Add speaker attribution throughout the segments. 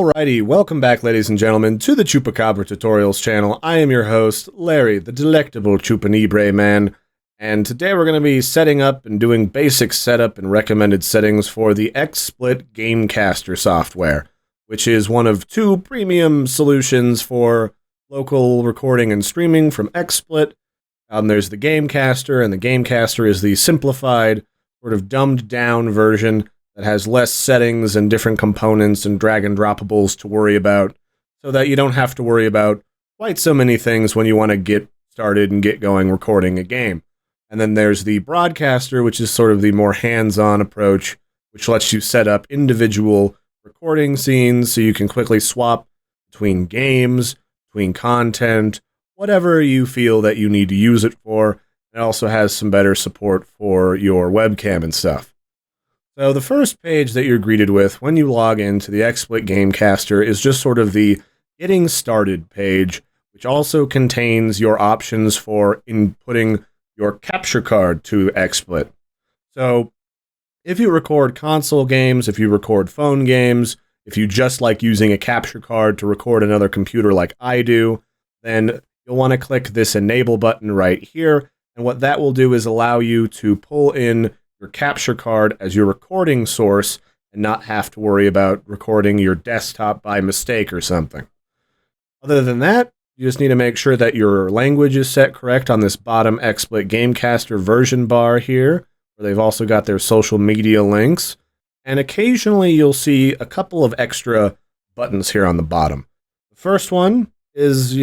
Speaker 1: Alrighty, welcome back, ladies and gentlemen, to the Chupacabra Tutorials channel. I am your host, Larry, the delectable Chupanibre man, and today we're going to be setting up and doing basic setup and recommended settings for the Xsplit Gamecaster software, which is one of two premium solutions for local recording and streaming from Xsplit. There's the Gamecaster, and the Gamecaster is the simplified, sort of dumbed-down version that has less settings and different components and drag-and-droppables to worry about, so that you don't have to worry about quite so many things when you want to get started and get going recording a game. And then there's the Broadcaster, which is sort of the more hands-on approach, which lets you set up individual recording scenes so you can quickly swap between games, between content, whatever you feel that you need to use it for. It also has some better support for your webcam and stuff. So the first page that you're greeted with when you log into the Xsplit Gamecaster is just sort of the Getting Started page, which also contains your options for inputting your capture card to Xsplit. So if you record console games, if you record phone games, if you just like using a capture card to record another computer like I do, then you'll want to click this Enable button right here. And what that will do is allow you to pull in your capture card as your recording source and not have to worry about recording your desktop by mistake or something. Other than that, you just need to make sure that your language is set correct on this bottom Xsplit Gamecaster version bar here, where they've also got their social media links. And occasionally you'll see a couple of extra buttons here on the bottom. The first one is,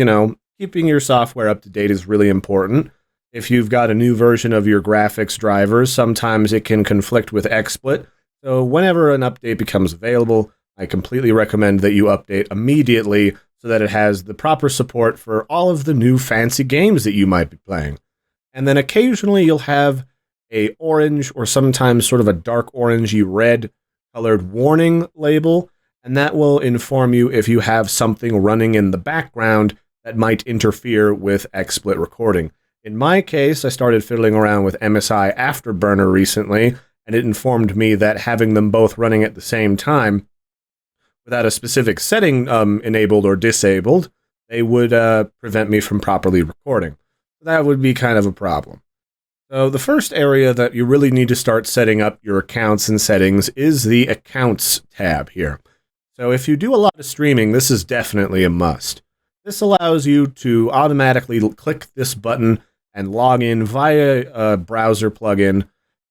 Speaker 1: keeping your software up to date is really important. If you've got a new version of your graphics drivers, sometimes it can conflict with XSplit. So whenever an update becomes available, I completely recommend that you update immediately so that it has the proper support for all of the new fancy games that you might be playing. And then occasionally you'll have a orange or sometimes sort of a dark orangey red colored warning label, and that will inform you if you have something running in the background that might interfere with XSplit recording. In my case, I started fiddling around with MSI Afterburner recently, and it informed me that having them both running at the same time, without a specific setting enabled or disabled, they would prevent me from properly recording. That would be kind of a problem. So the first area that you really need to start setting up your accounts and settings is the Accounts tab here. So if you do a lot of streaming, this is definitely a must. This allows you to automatically click this button and log in via a browser plugin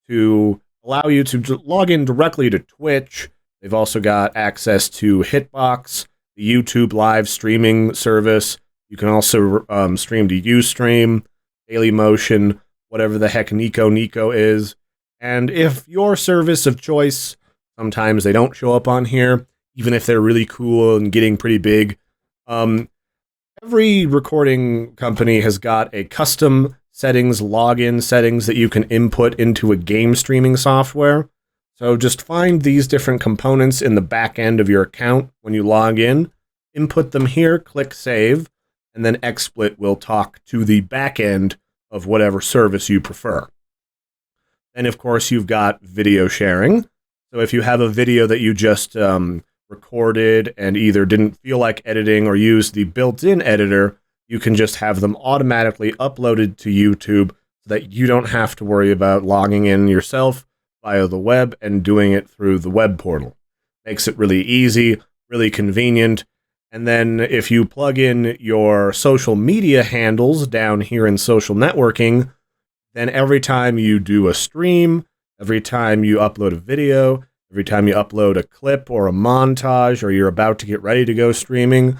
Speaker 1: to allow you to log in directly to Twitch. They've also got access to Hitbox, the YouTube live streaming service. You can also stream to Ustream, Dailymotion, whatever the heck Nico is. And if your service of choice, sometimes they don't show up on here, even if they're really cool and getting pretty big, every recording company has got a custom settings, login settings that you can input into a game streaming software. So just find these different components in the back end of your account when you log in, input them here, click save, and then XSplit will talk to the back end of whatever service you prefer. Then, of course, you've got video sharing. So if you have a video that you just recorded and either didn't feel like editing or use the built-in editor, you can just have them automatically uploaded to YouTube so that you don't have to worry about logging in yourself via the web and doing it through the web portal. Makes it really easy, really convenient. And then if you plug in your social media handles down here in social networking, then every time you do a stream, every time you upload a video, every time you upload a clip or a montage, or you're about to get ready to go streaming,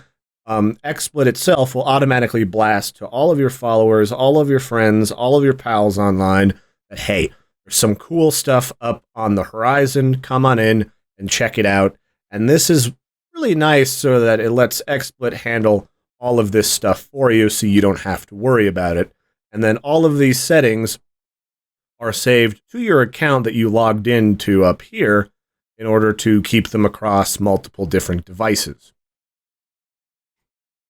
Speaker 1: XSplit itself will automatically blast to all of your followers, all of your friends, all of your pals online that, hey, there's some cool stuff up on the horizon. Come on in and check it out. And this is really nice so that it lets XSplit handle all of this stuff for you so you don't have to worry about it. And then all of these settings are saved to your account that you logged into up here, in order to keep them across multiple different devices.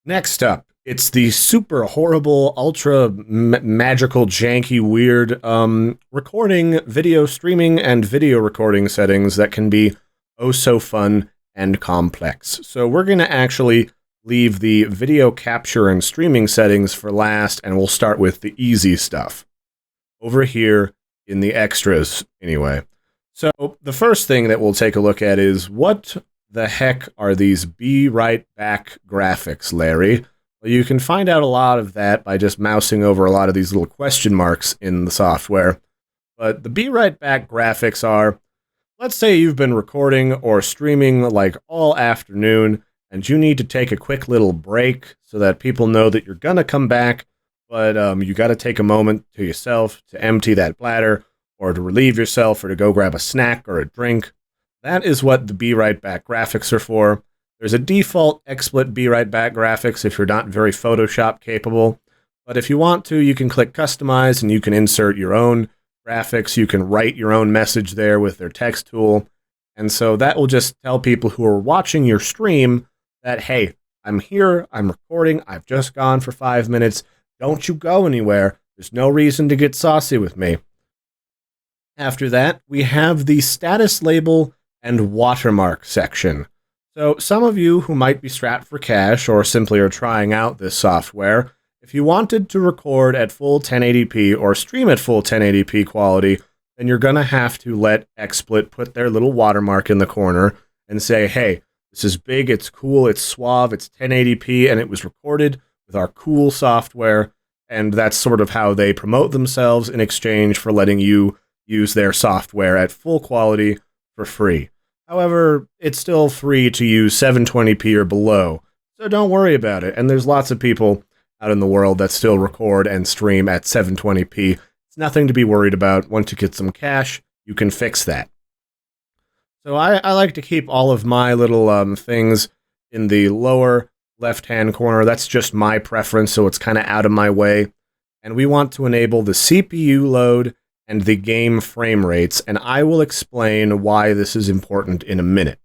Speaker 1: Next up, it's the super horrible, ultra magical, janky, weird recording, video streaming, and video recording settings that can be oh so fun and complex. So we're going to actually leave the video capture and streaming settings for last, and we'll start with the easy stuff. Over here in the extras, anyway. So the first thing that we'll take a look at is, what the heck are these Be Right Back graphics, Larry? Well, you can find out a lot of that by just mousing over a lot of these little question marks in the software. But the Be Right Back graphics are, let's say you've been recording or streaming like all afternoon, and you need to take a quick little break so that people know that you're gonna come back, but you gotta take a moment to yourself to empty that bladder, or to relieve yourself, or to go grab a snack or a drink. That is what the Be Right Back graphics are for. There's a default XSplit Be Right Back graphics if you're not very Photoshop capable, but if you want to, you can click Customize and you can insert your own graphics. You can write your own message there with their text tool, and so that will just tell people who are watching your stream that, hey, I'm here, I'm recording, I've just gone for 5 minutes, don't you go anywhere, there's no reason to get saucy with me. After that, we have the status label and watermark section. So some of you who might be strapped for cash or simply are trying out this software, if you wanted to record at full 1080p or stream at full 1080p quality, then you're going to have to let XSplit put their little watermark in the corner and say, hey, this is big, it's cool, it's suave, it's 1080p, and it was recorded with our cool software. And that's sort of how they promote themselves in exchange for letting you use their software at full quality for free. However, it's still free to use 720p or below, so don't worry about it. And there's lots of people out in the world that still record and stream at 720p. It's nothing to be worried about. Once you get some cash, you can fix that. So I like to keep all of my little things in the lower left-hand corner. That's just my preference, so it's kind of out of my way. And we want to enable the CPU load and the game frame rates, and I will explain why this is important in a minute.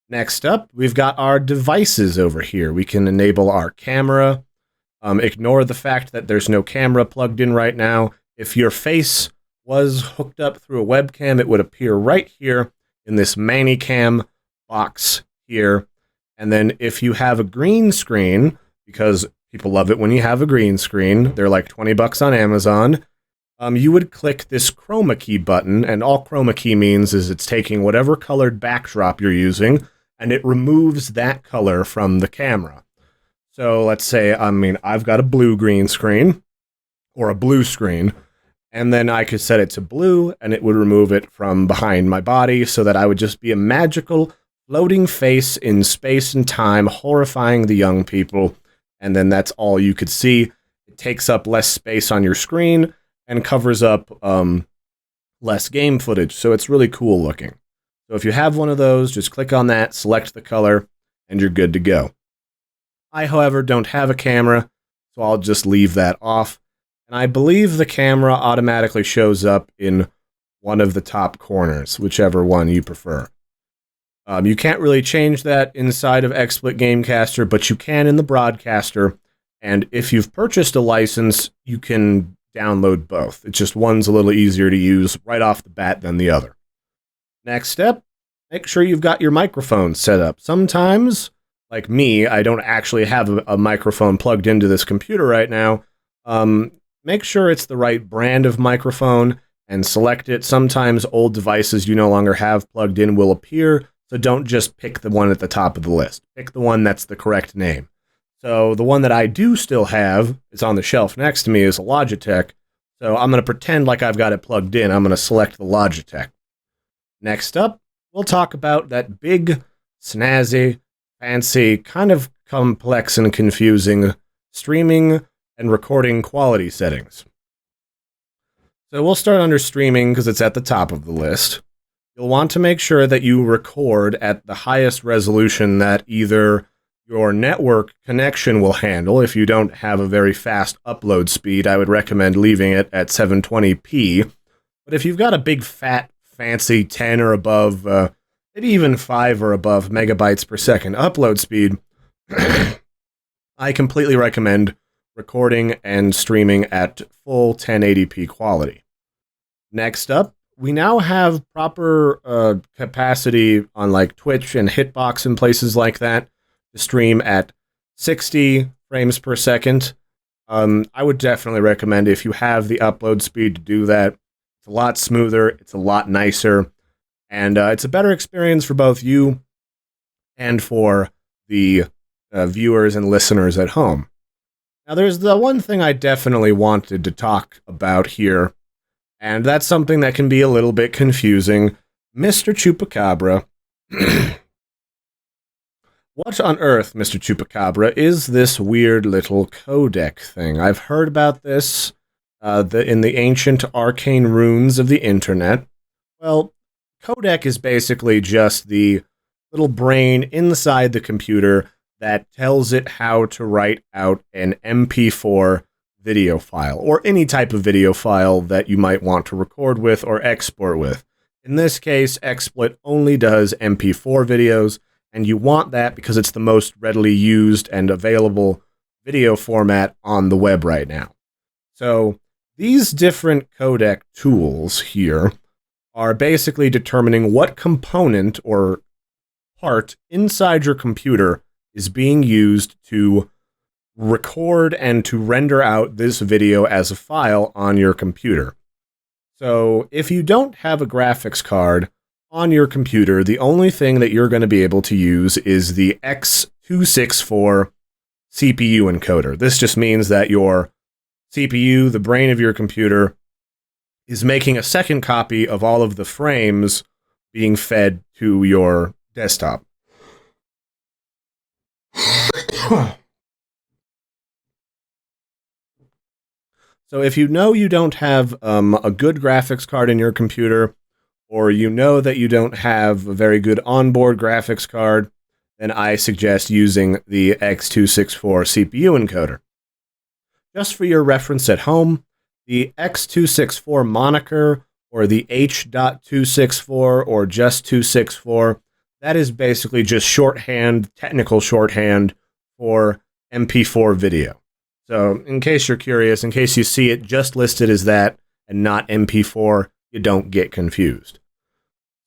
Speaker 1: Next up, we've got our devices over here. We can enable our camera. Ignore the fact that there's no camera plugged in right now. If your face was hooked up through a webcam, it would appear right here in this Manicam box here. And then if you have a green screen, because people love it when you have a green screen, they're like $20 on Amazon, you would click this chroma key button, and all chroma key means is it's taking whatever colored backdrop you're using, and it removes that color from the camera. So let's say, I've got a blue green screen, or a blue screen, and then I could set it to blue, and it would remove it from behind my body, so that I would just be a magical, floating face in space and time, horrifying the young people, and then that's all you could see. It takes up less space on your screen, and covers up less game footage, so it's really cool looking. So if you have one of those, just click on that, select the color, and you're good to go. I, however, don't have a camera, so I'll just leave that off. And I believe the camera automatically shows up in one of the top corners, whichever one you prefer. You can't really change that inside of XSplit Gamecaster, but you can in the broadcaster, and if you've purchased a license, you can download both. It's just one's a little easier to use right off the bat than the other. Next step, make sure you've got your microphone set up. Sometimes, like me, I don't actually have a microphone plugged into this computer right now. Make sure it's the right brand of microphone and select it. Sometimes old devices you no longer have plugged in will appear, so don't just pick the one at the top of the list. Pick the one that's the correct name. So the one that I do still have, is on the shelf next to me, is a Logitech. So I'm going to pretend like I've got it plugged in. I'm going to select the Logitech. Next up, we'll talk about that big, snazzy, fancy, kind of complex and confusing streaming and recording quality settings. So we'll start under streaming because it's at the top of the list. You'll want to make sure that you record at the highest resolution that either your network connection will handle. If you don't have a very fast upload speed, I would recommend leaving it at 720p. But if you've got a big, fat, fancy 10 or above, maybe even 5 or above megabytes per second upload speed, I completely recommend recording and streaming at full 1080p quality. Next up, we now have proper capacity on like Twitch and Hitbox and places like that to stream at 60 frames per second. I would definitely recommend if you have the upload speed to do that. It's a lot smoother, it's a lot nicer, and it's a better experience for both you and for the viewers and listeners at home. Now, there's the one thing I definitely wanted to talk about here, and that's something that can be a little bit confusing. Mr. Chupacabra. What on earth, Mr. Chupacabra, is this weird little codec thing? I've heard about this in the ancient arcane runes of the internet. Well, codec is basically just the little brain inside the computer that tells it how to write out an MP4 video file, or any type of video file that you might want to record with or export with. In this case, XSplit only does MP4 videos, and you want that because it's the most readily used and available video format on the web right now. So these different codec tools here are basically determining what component or part inside your computer is being used to record and to render out this video as a file on your computer. So if you don't have a graphics card on your computer, the only thing that you're going to be able to use is the X264 CPU encoder. This just means that your CPU, the brain of your computer, is making a second copy of all of the frames being fed to your desktop. So if you know you don't have a good graphics card in your computer, or you know that you don't have a very good onboard graphics card, then I suggest using the X264 CPU encoder. Just for your reference at home, the X264 moniker, or the H.264, or just 264, that is basically just shorthand, technical shorthand for MP4 video. So in case you're curious, in case you see it just listed as that and not MP4, you don't get confused.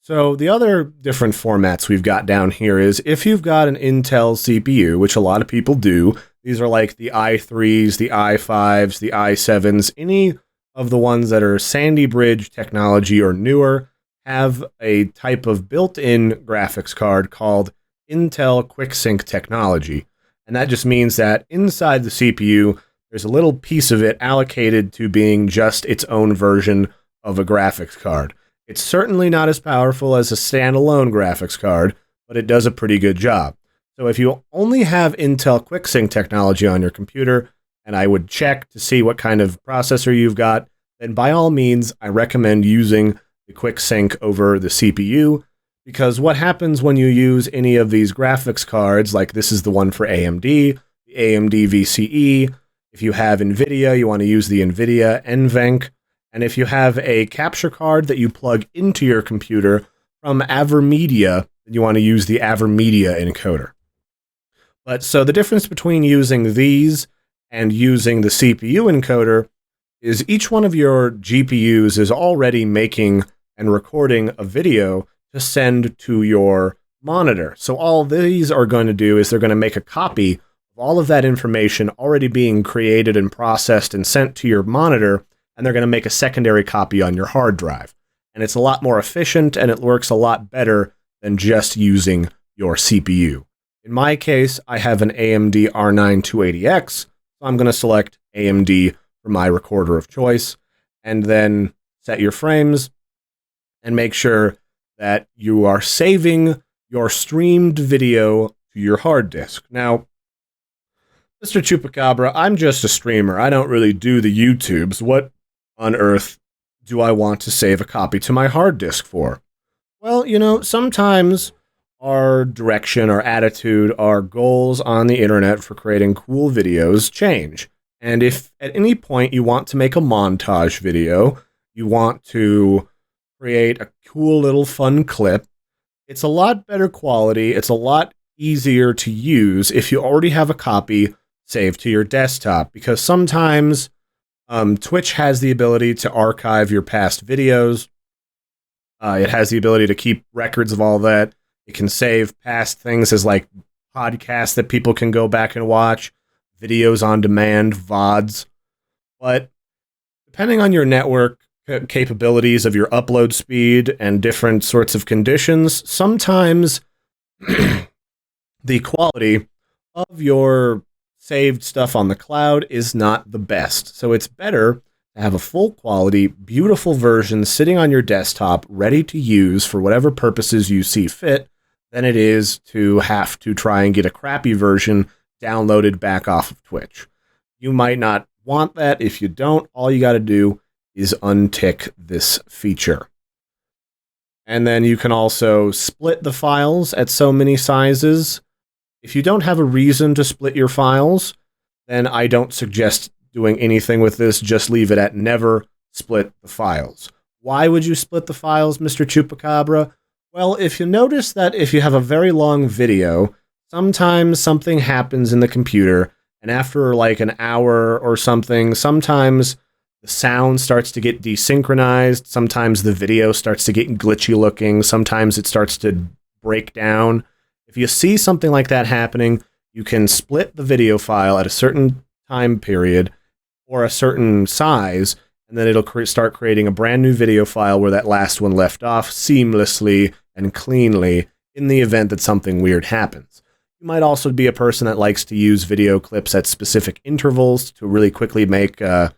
Speaker 1: So the other different formats we've got down here is if you've got an Intel CPU, which a lot of people do, these are like the i3s, the i5s, the i7s, any of the ones that are Sandy Bridge technology or newer have a type of built-in graphics card called Intel QuickSync technology. And that just means that inside the CPU, there's a little piece of it allocated to being just its own version of a graphics card. It's certainly not as powerful as a standalone graphics card, but it does a pretty good job. So if you only have Intel QuickSync technology on your computer, and I would check to see what kind of processor you've got, then by all means, I recommend using the QuickSync over the CPU, because what happens when you use any of these graphics cards, like this is the one for AMD, the AMD VCE, if you have NVIDIA, you want to use the NVIDIA NVENC, and if you have a capture card that you plug into your computer from AverMedia, then you want to use the AverMedia encoder. But so the difference between using these and using the CPU encoder is each one of your GPUs is already making and recording a video to send to your monitor. So all these are going to do is they're going to make a copy of all of that information already being created and processed and sent to your monitor, and they're going to make a secondary copy on your hard drive. And it's a lot more efficient, and it works a lot better than just using your CPU. In my case, I have an AMD R9 280X, so I'm going to select AMD for my recorder of choice, and then set your frames, and make sure that you are saving your streamed video to your hard disk. Now, Mr. Chupacabra, I'm just a streamer. I don't really do the YouTubes. What on earth do I want to save a copy to my hard disk for? Well, you know, sometimes our direction, our attitude, our goals on the internet for creating cool videos change. And if at any point you want to make a montage video, you want to create a cool little fun clip, it's a lot better quality, it's a lot easier to use if you already have a copy saved to your desktop, because sometimes Twitch has the ability to archive your past videos, It has the ability to keep records of all that. It can save past things as like podcasts that people can go back and watch, videos on demand, VODs. But depending on your network capabilities of your upload speed and different sorts of conditions, sometimes the quality of your saved stuff on the cloud is not the best. So it's better to have a full quality, beautiful version sitting on your desktop, ready to use for whatever purposes you see fit, than it is to have to try and get a crappy version downloaded back off of Twitch. You might not want that. If you don't, all you got to do is untick this feature. And then you can also split the files at so many sizes. If you don't have a reason to split your files, then I don't suggest doing anything with this. Just leave it at never split the files. Why would you split the files, Mr. Chupacabra? Well, if you notice that if you have a very long video, sometimes something happens in the computer, and after like an hour or something, sometimes the sound starts to get desynchronized, sometimes the video starts to get glitchy looking, sometimes it starts to break down. If you see something like that happening, you can split the video file at a certain time period or a certain size, and then it'll start creating a brand new video file where that last one left off seamlessly and cleanly in the event that something weird happens. You might also be a person that likes to use video clips at specific intervals to really quickly make montage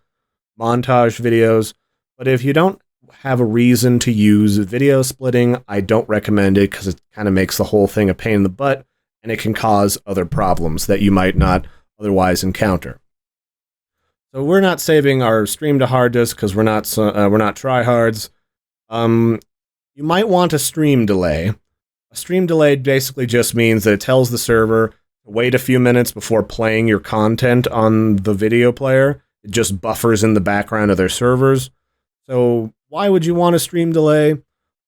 Speaker 1: videos, but if you don't have a reason to use video splitting, I don't recommend it because it kind of makes the whole thing a pain in the butt, and it can cause other problems that you might not otherwise encounter. So we're not saving our stream to hard disk because we're not tryhards. You might want a stream delay. A stream delay basically just means that it tells the server to wait a few minutes before playing your content on the video player. It just buffers in the background of their servers. So why would you want a stream delay?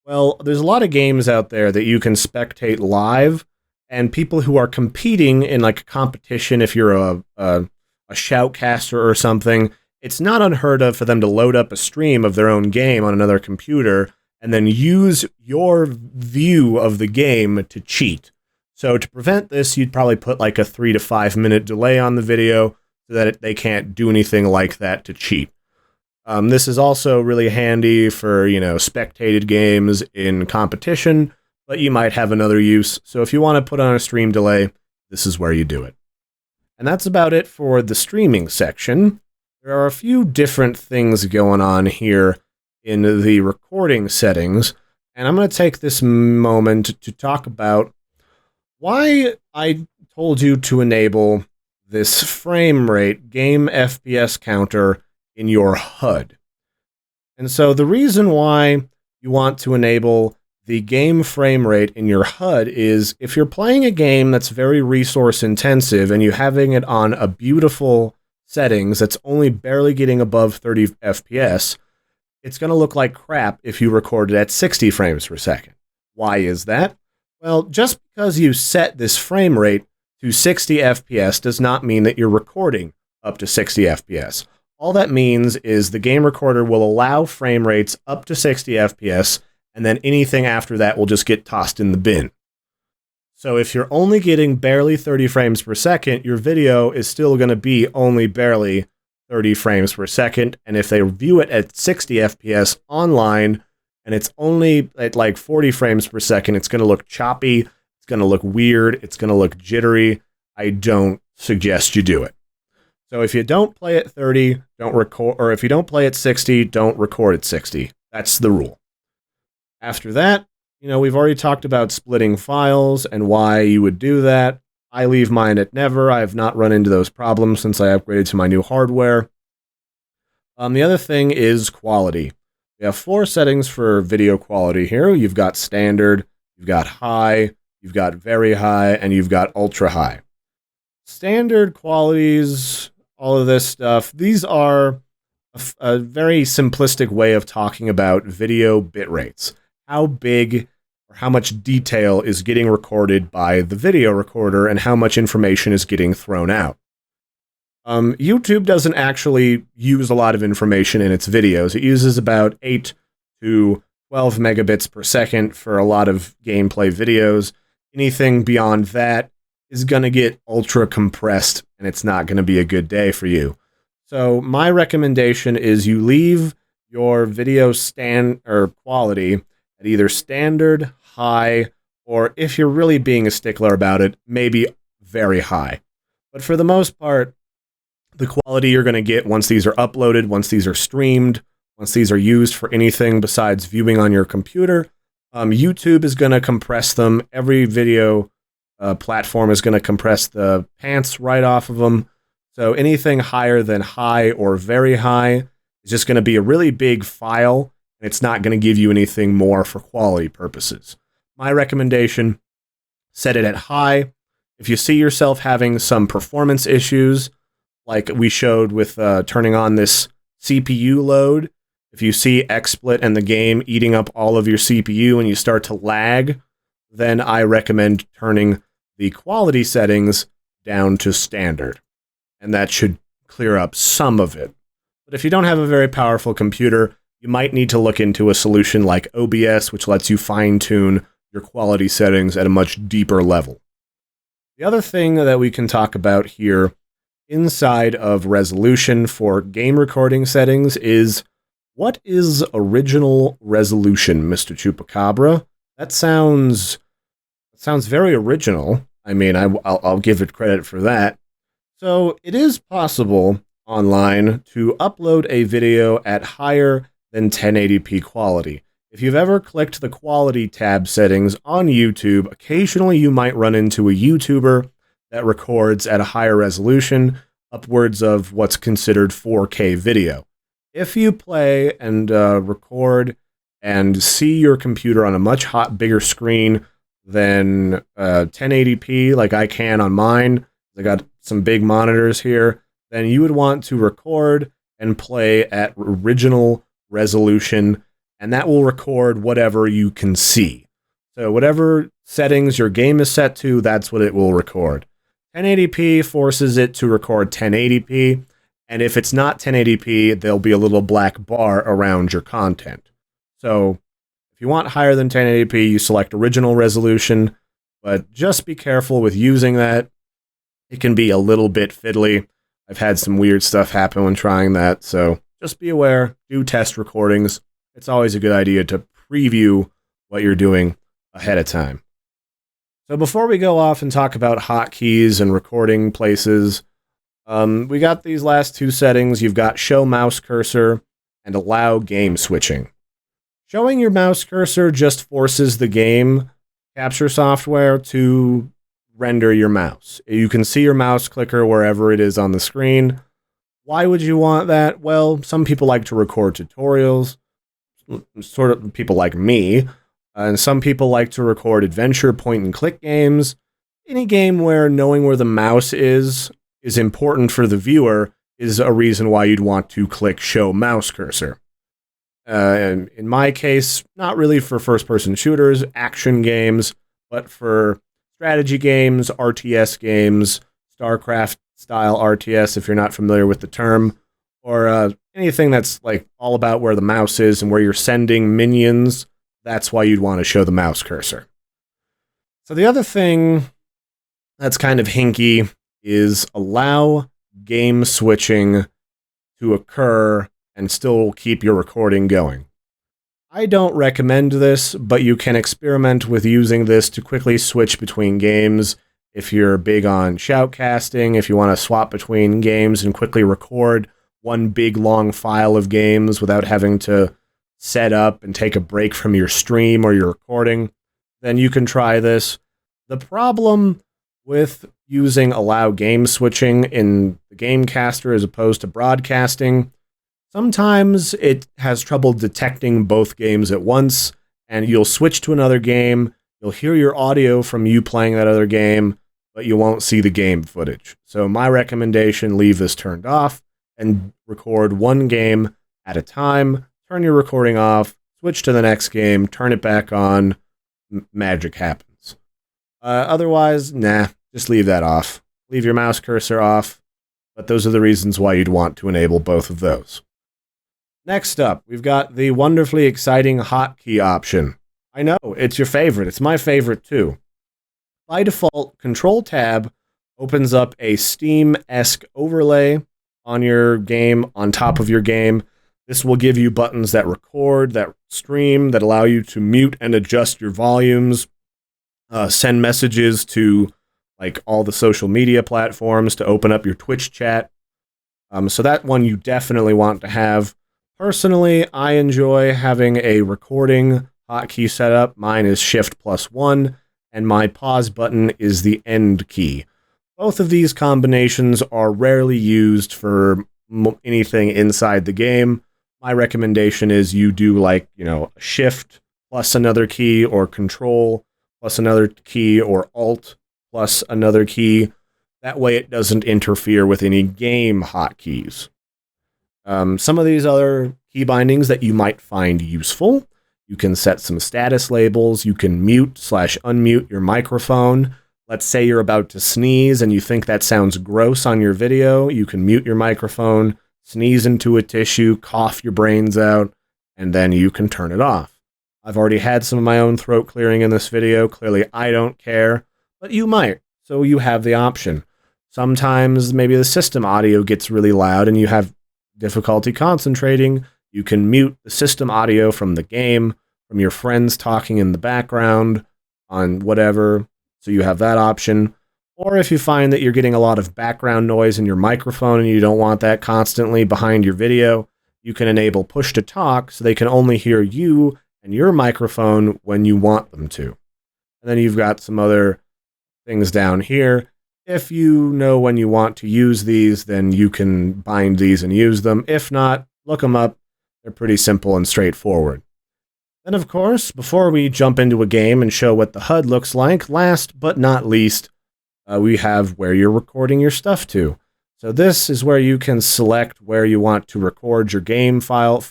Speaker 1: Well, there's a lot of games out there that you can spectate live, and people who are competing in like a competition, if you're a shoutcaster or something, it's not unheard of for them to load up a stream of their own game on another computer and then use your view of the game to cheat. So to prevent this, you'd probably put like a 3 to 5 minute delay on the video so that they can't do anything like that to cheat. This is also really handy for, spectated games in competition, but you might have another use. So if you want to put on a stream delay, this is where you do it. And that's about it for the streaming section. There are a few different things going on here in the recording settings, and I'm going to take this moment to talk about why I told you to enable this frame rate game FPS counter in your HUD. And so the reason why you want to enable the game frame rate in your HUD is if you're playing a game that's very resource intensive and you're having it on a beautiful settings that's only barely getting above 30 FPS, it's going to look like crap if you record it at 60 frames per second. Why is that? Well, just because you set this frame rate to 60 FPS does not mean that you're recording up to 60 FPS. All that means is the game recorder will allow frame rates up to 60 FPS, and then anything after that will just get tossed in the bin. So if you're only getting barely 30 frames per second, your video is still going to be only barely 30 frames per second, and if they view it at 60 FPS online, and it's only at like 40 frames per second, it's going to look choppy, it's going to look weird, it's going to look jittery. I don't suggest you do it. So if you don't play at 30, don't record, or if you don't play at 60, don't record at 60. That's the rule. After that, we've already talked about splitting files and why you would do that. I leave mine at never. I have not run into those problems since I upgraded to my new hardware. The other thing is quality. We have 4 settings for video quality here. You've got standard, you've got high, you've got very high, and you've got ultra high. Standard qualities, all of this stuff, these are a very simplistic way of talking about video bit rates. How big or how much detail is getting recorded by the video recorder and how much information is getting thrown out. YouTube doesn't actually use a lot of information in its videos. It uses about 8 to 12 megabits per second for a lot of gameplay videos. Anything beyond that is going to get ultra compressed, and it's not going to be a good day for you. So my recommendation is you leave your video quality at either standard, high, or if you're really being a stickler about it, maybe very high. But for the most part, the quality you're going to get once these are uploaded, once these are streamed, once these are used for anything besides viewing on your computer, YouTube is going to compress them. Every video platform is going to compress the pants right off of them. So anything higher than high or very high is just going to be a really big file, and it's not going to give you anything more for quality purposes. My recommendation, set it at high. If you see yourself having some performance issues, like we showed with turning on this CPU load, if you see XSplit and the game eating up all of your CPU and you start to lag, then I recommend turning the quality settings down to standard. And that should clear up some of it. But if you don't have a very powerful computer, you might need to look into a solution like OBS, which lets you fine-tune your quality settings at a much deeper level. The other thing that we can talk about here inside of resolution for game recording settings is, what is original resolution, Mr. Chupacabra? That sounds very original. I mean, I'll give it credit for that. So it is possible online to upload a video at higher than 1080p quality. If you've ever clicked the quality tab settings on YouTube, occasionally you might run into a YouTuber that records at a higher resolution, upwards of what's considered 4K video. If you play and record and see your computer on a much bigger screen than 1080p, like I can on mine, I got some big monitors here, then you would want to record and play at original resolution, and that will record whatever you can see. So whatever settings your game is set to, that's what it will record. 1080p forces it to record 1080p, and if it's not 1080p, there'll be a little black bar around your content. So if you want higher than 1080p, you select original resolution, but just be careful with using that. It can be a little bit fiddly. I've had some weird stuff happen when trying that, so just be aware. Do test recordings. It's always a good idea to preview what you're doing ahead of time. So before we go off and talk about hotkeys and recording places, we got these last two settings. You've got show mouse cursor and allow game switching. Showing your mouse cursor just forces the game capture software to render your mouse. You can see your mouse clicker wherever it is on the screen. Why would you want that? Well, some people like to record tutorials, sort of people like me, and some people like to record adventure point-and-click games. Any game where knowing where the mouse is important for the viewer is a reason why you'd want to click Show Mouse Cursor. In my case, not really for first-person shooters, action games, but for strategy games, RTS games, StarCraft-style RTS, if you're not familiar with the term, or anything that's like all about where the mouse is and where you're sending minions, that's why you'd want to show the mouse cursor. So the other thing that's kind of hinky is allow game switching to occur and still keep your recording going. I don't recommend this, but you can experiment with using this to quickly switch between games. If you're big on shoutcasting, if you want to swap between games and quickly record one big long file of games without having to set up and take a break from your stream or your recording, then you can try this. The problem with using allow game switching in the Gamecaster as opposed to broadcasting, sometimes it has trouble detecting both games at once, and you'll switch to another game, you'll hear your audio from you playing that other game, but you won't see the game footage. So my recommendation, leave this turned off and record one game at a time. Turn your recording off, switch to the next game, turn it back on, magic happens. Otherwise, nah, just leave that off. Leave your mouse cursor off, but those are the reasons why you'd want to enable both of those. Next up, we've got the wonderfully exciting hotkey option. I know, it's your favorite. It's my favorite too. By default, Control-Tab opens up a Steam-esque overlay on your game, on top of your game. This will give you buttons that record, that stream, that allow you to mute and adjust your volumes, send messages to like all the social media platforms, to open up your Twitch chat. So that one you definitely want to have. Personally, I enjoy having a recording hotkey setup. Mine is Shift+1, and my pause button is the End key. Both of these combinations are rarely used for anything inside the game. My recommendation is you do like, Shift plus another key, or Control plus another key, or Alt plus another key. That way it doesn't interfere with any game hotkeys. Some of these other key bindings that you might find useful: you can set some status labels, you can mute/unmute your microphone. Let's say you're about to sneeze and you think that sounds gross on your video. You can mute your microphone, sneeze into a tissue, cough your brains out, and then you can turn it off. I've already had some of my own throat clearing in this video. Clearly, I don't care, but you might, so you have the option. Sometimes maybe the system audio gets really loud and you have difficulty concentrating. You can mute the system audio from the game, from your friends talking in the background, on whatever. So you have that option. Or if you find that you're getting a lot of background noise in your microphone and you don't want that constantly behind your video, you can enable push to talk so they can only hear you and your microphone when you want them to. And then you've got some other things down here. If you know when you want to use these, then you can bind these and use them. If not, look them up. They're pretty simple and straightforward. Then, of course, before we jump into a game and show what the HUD looks like, last but not least, we have where you're recording your stuff to. So this is where you can select where you want to record your game files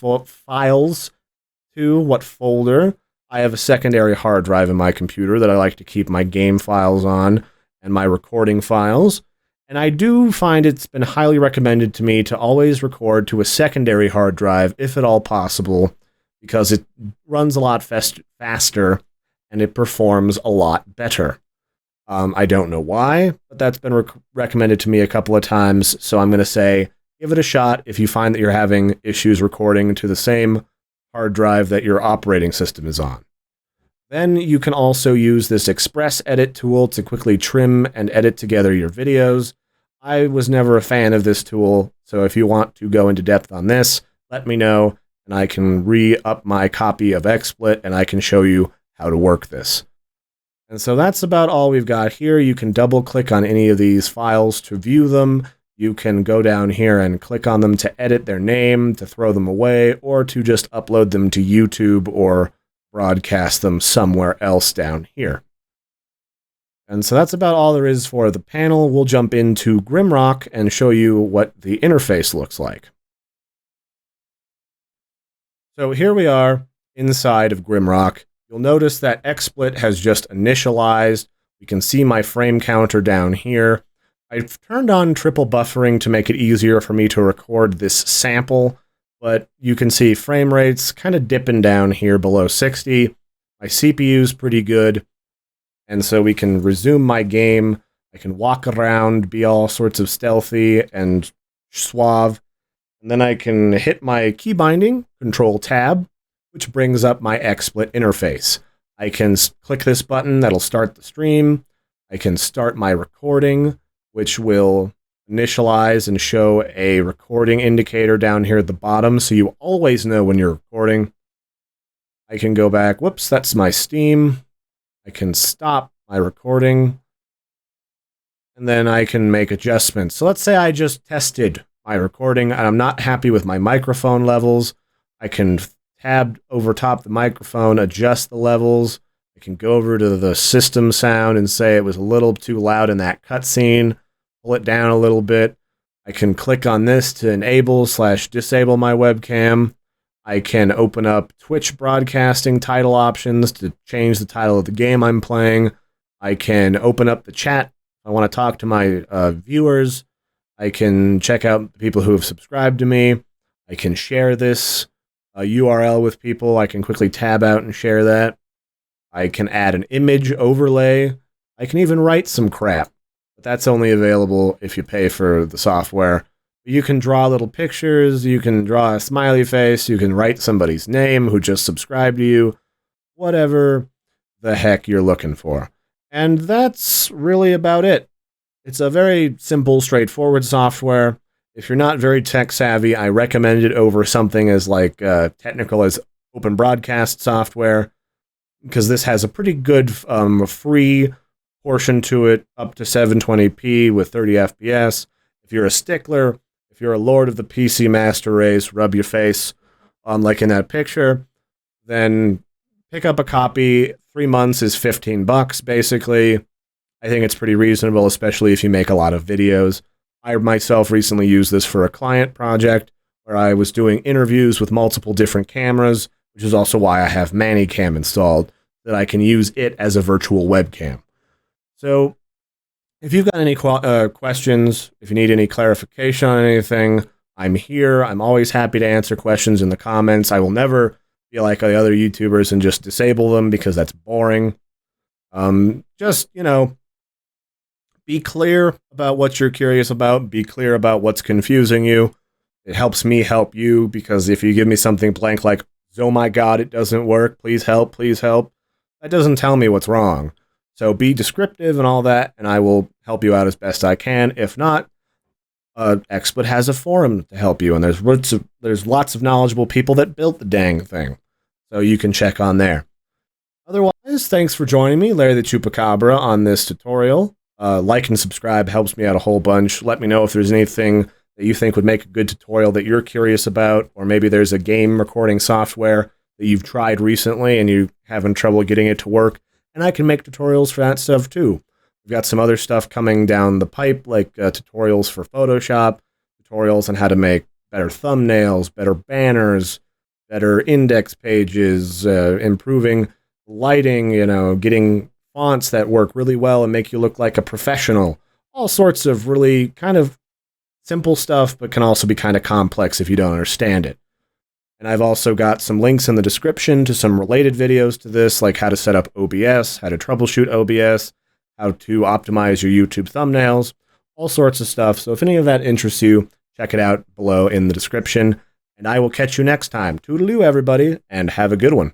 Speaker 1: to, what folder. I have a secondary hard drive in my computer that I like to keep my game files on and my recording files. And I do find it's been highly recommended to me to always record to a secondary hard drive, if at all possible, because it runs a lot faster and it performs a lot better. I don't know why, but that's been recommended to me a couple of times, so I'm going to say give it a shot if you find that you're having issues recording to the same hard drive that your operating system is on. Then you can also use this Express Edit tool to quickly trim and edit together your videos. I was never a fan of this tool, so if you want to go into depth on this, let me know, and I can re-up my copy of XSplit, and I can show you how to work this. And so that's about all we've got here. You can double-click on any of these files to view them. You can go down here and click on them to edit their name, to throw them away, or to just upload them to YouTube or broadcast them somewhere else down here. And so that's about all there is for the panel. We'll jump into Grimrock and show you what the interface looks like. So here we are inside of Grimrock. You'll notice that XSplit has just initialized. You can see my frame counter down here. I've turned on triple buffering to make it easier for me to record this sample, but you can see frame rates kind of dipping down here below 60. My CPU is pretty good, and so we can resume my game. I can walk around, be all sorts of stealthy and suave, and then I can hit my key binding, Control-Tab, which brings up my XSplit interface. I can click this button, that'll start the stream. I can start my recording, which will initialize and show a recording indicator down here at the bottom, so you always know when you're recording. I can go back, whoops, that's my Steam. I can stop my recording, and then I can make adjustments. So let's say I just tested my recording, and I'm not happy with my microphone levels. I can tab over top the microphone, adjust the levels. I can go over to the system sound and say it was a little too loud in that cutscene, pull it down a little bit. I can click on this to enable/disable my webcam. I can open up Twitch broadcasting title options to change the title of the game I'm playing. I can open up the chat if I want to talk to my viewers. I can check out the people who have subscribed to me. I can share this URL with people. I can quickly tab out and share that. I can add an image overlay. I can even write some crap, but that's only available if you pay for the software. You can draw little pictures, you can draw a smiley face, you can write somebody's name who just subscribed to you, whatever the heck you're looking for. And that's really about it. It's a very simple, straightforward software. If you're not very tech savvy, I recommend it over something as technical as open broadcast software, because this has a pretty good free portion to it, up to 720p with 30 FPS. If you're a stickler, if you're a lord of the PC master race, rub your face on like in that picture, then pick up a copy. 3 months is $15 basically. I think it's pretty reasonable, especially if you make a lot of videos. I myself recently used this for a client project where I was doing interviews with multiple different cameras, which is also why I have ManyCam installed, that I can use it as a virtual webcam. So if you've got any questions, if you need any clarification on anything, I'm here. I'm always happy to answer questions in the comments. I will never be like the other YouTubers and just disable them, because that's boring. Just, be clear about what you're curious about. Be clear about what's confusing you. It helps me help you, because if you give me something blank like, oh my god, it doesn't work, please help, that doesn't tell me what's wrong. So be descriptive and all that, and I will help you out as best I can. If not, Xsplit has a forum to help you, and there's lots of knowledgeable people that built the dang thing. So you can check on there. Otherwise, thanks for joining me, Larry the Chupacabra, on this tutorial. Like and subscribe helps me out a whole bunch. Let me know if there's anything that you think would make a good tutorial that you're curious about, or maybe there's a game recording software that you've tried recently and you're having trouble getting it to work, and I can make tutorials for that stuff too. We've got some other stuff coming down the pipe, like tutorials for Photoshop, tutorials on how to make better thumbnails, better banners, better index pages, improving lighting, getting fonts that work really well and make you look like a professional. All sorts of really kind of simple stuff, but can also be kind of complex if you don't understand it. And I've also got some links in the description to some related videos to this, like how to set up OBS, how to troubleshoot OBS, how to optimize your YouTube thumbnails, all sorts of stuff. So if any of that interests you, check it out below in the description. And I will catch you next time. Toodaloo, everybody, and have a good one.